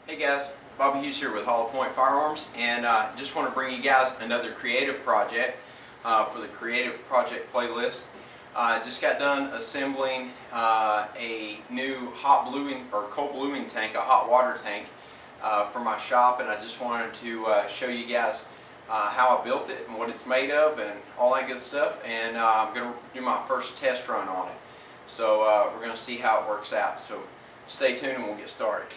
Hey guys, Bobby Hughes here with Hollow Point Firearms, and just want to bring you guys another creative project for the creative project playlist. Just got done assembling a new hot bluing or cold bluing tank, a hot water tank for my shop, and I just wanted to show you guys how I built it and what it's made of and all that good stuff. And I'm going to do my first test run on it. So we're going to see how it works out. So stay tuned and we'll get started.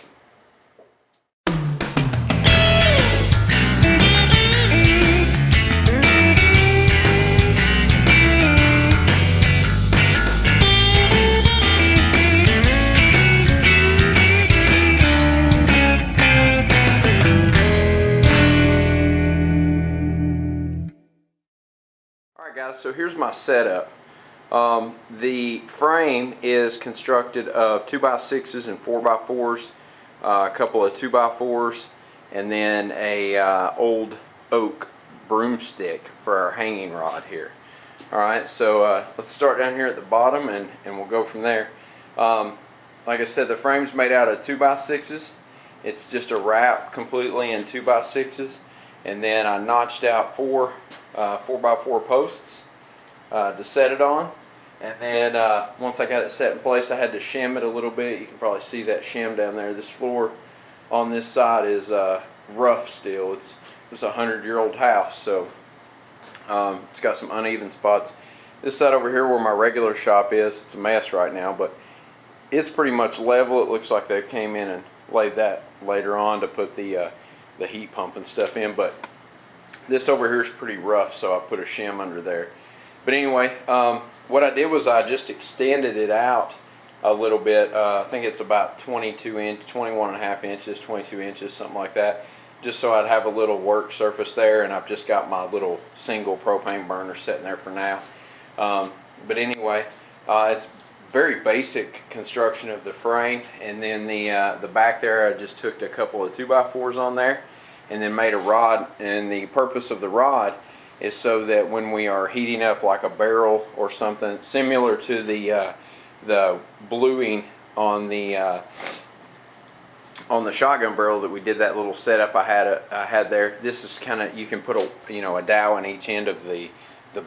Alright guys, so here's my setup. The frame is constructed of 2x6s and 4x4s, a couple of 2x4s, and then a old oak broomstick for our hanging rod here. Alright, so let's start down here at the bottom and we'll go from there. Like I said, the frame's made out of 2x6s. It's just a wrap completely in 2x6s. And then I notched out four 4x4 posts to set it on. And then once I got it set in place, I had to shim it a little bit. You can probably see that shim down there. This floor on this side is rough still. It's a 100-year-old house, so it's got some uneven spots. This side over here where my regular shop is, it's a mess right now, but it's pretty much level. It looks like they came in and laid that later on to put the heat pump and stuff in, but this over here is pretty rough, so I put a shim under there. But anyway, what I did was I just extended it out a little bit. I think it's about 21 and a half inches, 22 inches, something like that, just so I'd have a little work surface there. And I've just got my little single propane burner sitting there for now. But anyway, it's very basic construction of the frame, and then the back there I just hooked a couple of 2x4s on there and then made a rod. And the purpose of the rod is so that when we are heating up like a barrel or something similar to the bluing on the shotgun barrel that we did, that little setup I had there, this is kind of, you can put a dowel in each end of the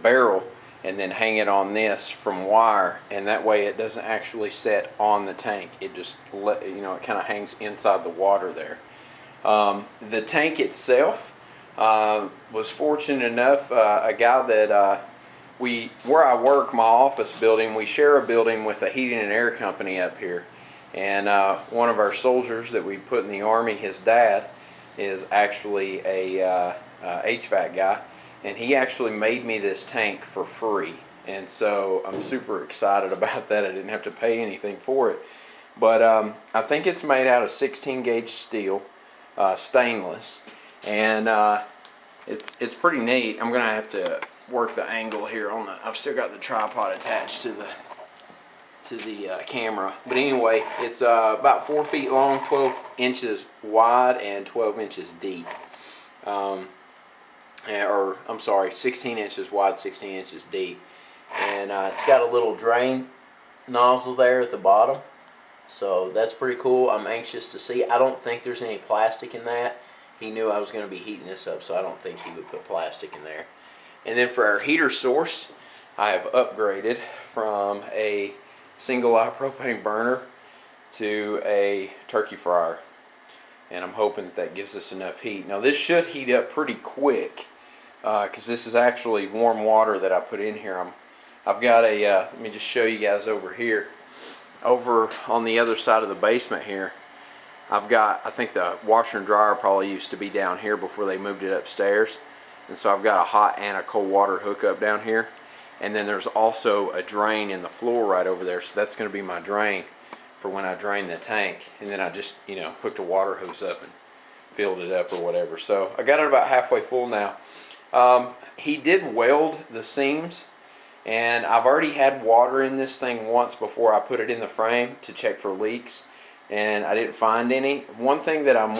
barrel and then hang it on this from wire, and that way it doesn't actually set on the tank. It just it kind of hangs inside the water there. The tank itself, was fortunate enough, a guy that where I work, my office building, we share a building with a heating and air company up here, and one of our soldiers that we put in the Army, his dad is actually a HVAC guy, and he actually made me this tank for free, and so I'm super excited about that. I didn't have to pay anything for it, but I think it's made out of 16 gauge steel, stainless, and it's pretty neat. I'm gonna have to work the angle here on I've still got the tripod attached to the camera, but anyway, it's about 4 feet long, 12 inches wide, and 12 inches deep. Or I'm sorry, 16 inches wide, 16 inches deep, and it's got a little drain nozzle there at the bottom, so that's pretty cool. I'm anxious to see. I don't think there's any plastic in that. He knew I was going to be heating this up, so I don't think he would put plastic in there. And then for our heater source, I have upgraded from a single eye propane burner to a turkey fryer, and I'm hoping that gives us enough heat. Now this should heat up pretty quick, because this is actually warm water that I put in here. I've got a let me just show you guys over here. Over on the other side of the basement here, I've got, I think the washer and dryer probably used to be down here before they moved it upstairs, and so I've got a hot and a cold water hookup down here, and then there's also a drain in the floor right over there, so that's going to be my drain for when I drain the tank. And then I just hooked a water hose up and filled it up or whatever. So I got it about halfway full now. He did weld the seams, and I've already had water in this thing once before I put it in the frame to check for leaks, and I didn't find any. One thing that I'm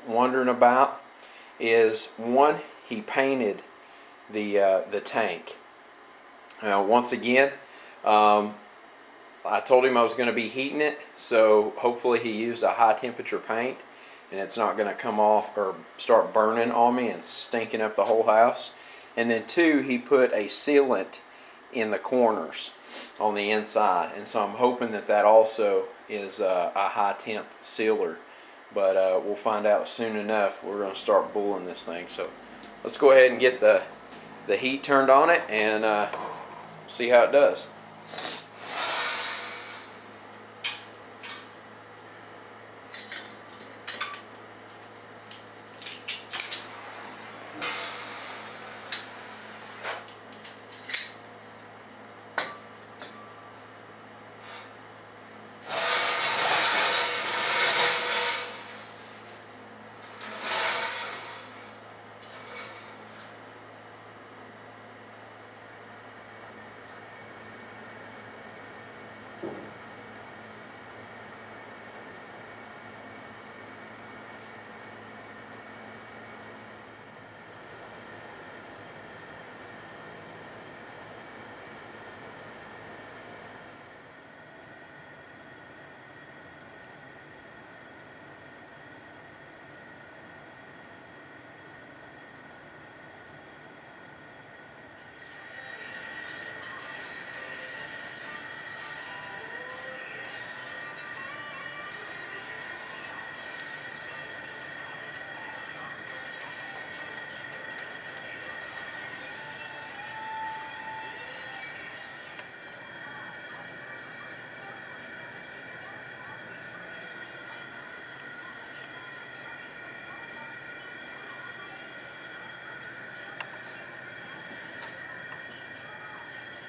wondering about is, one, he painted the tank. Once again, I told him I was going to be heating it, so hopefully he used a high temperature paint, and it's not going to come off or start burning on me and stinking up the whole house. And then 2, he put a sealant in the corners on the inside, and so I'm hoping that that also is a high temp sealer, but we'll find out soon enough. We're going to start bulling this thing, so let's go ahead and get the heat turned on it and see how it does.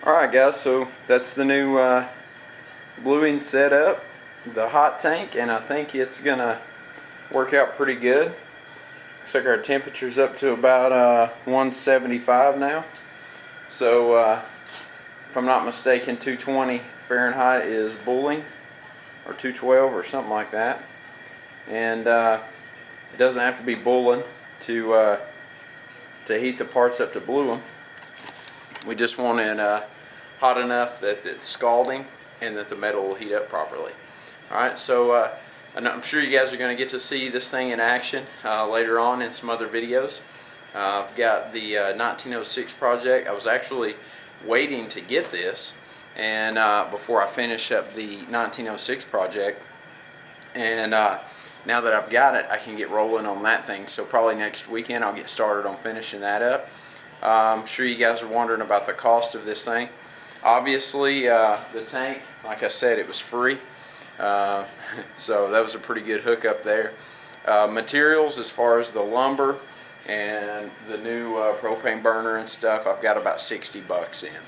Alright guys, so that's the new bluing setup, the hot tank, and I think it's gonna work out pretty good. Looks like our temperature's up to about 175 now. So if I'm not mistaken, 220 Fahrenheit is bulling, or 212 or something like that. And it doesn't have to be bulling to heat the parts up to blue them. We just want it hot enough that it's scalding and that the metal will heat up properly. Alright, so and I'm sure you guys are going to get to see this thing in action later on in some other videos. I've got the 1906 project. I was actually waiting to get this and before I finish up the 1906 project, and now that I've got it, I can get rolling on that thing. So probably next weekend I'll get started on finishing that up. I'm sure you guys are wondering about the cost of this thing. Obviously, the tank, like I said, it was free, so that was a pretty good hookup there. Materials, as far as the lumber and the new propane burner and stuff, I've got about 60 bucks in.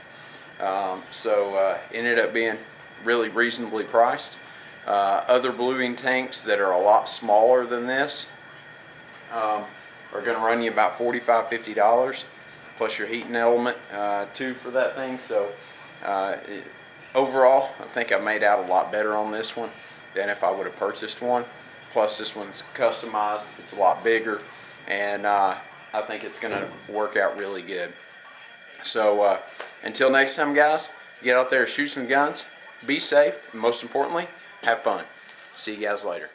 So ended up being really reasonably priced. Other bluing tanks that are a lot smaller than this are going to run you about $45–50. Plus your heating element too for that thing. So overall, I think I made out a lot better on this one than if I would have purchased one. Plus this one's customized, it's a lot bigger, and I think it's going to work out really good. So until next time guys, get out there, shoot some guns, be safe, and most importantly, have fun. See you guys later.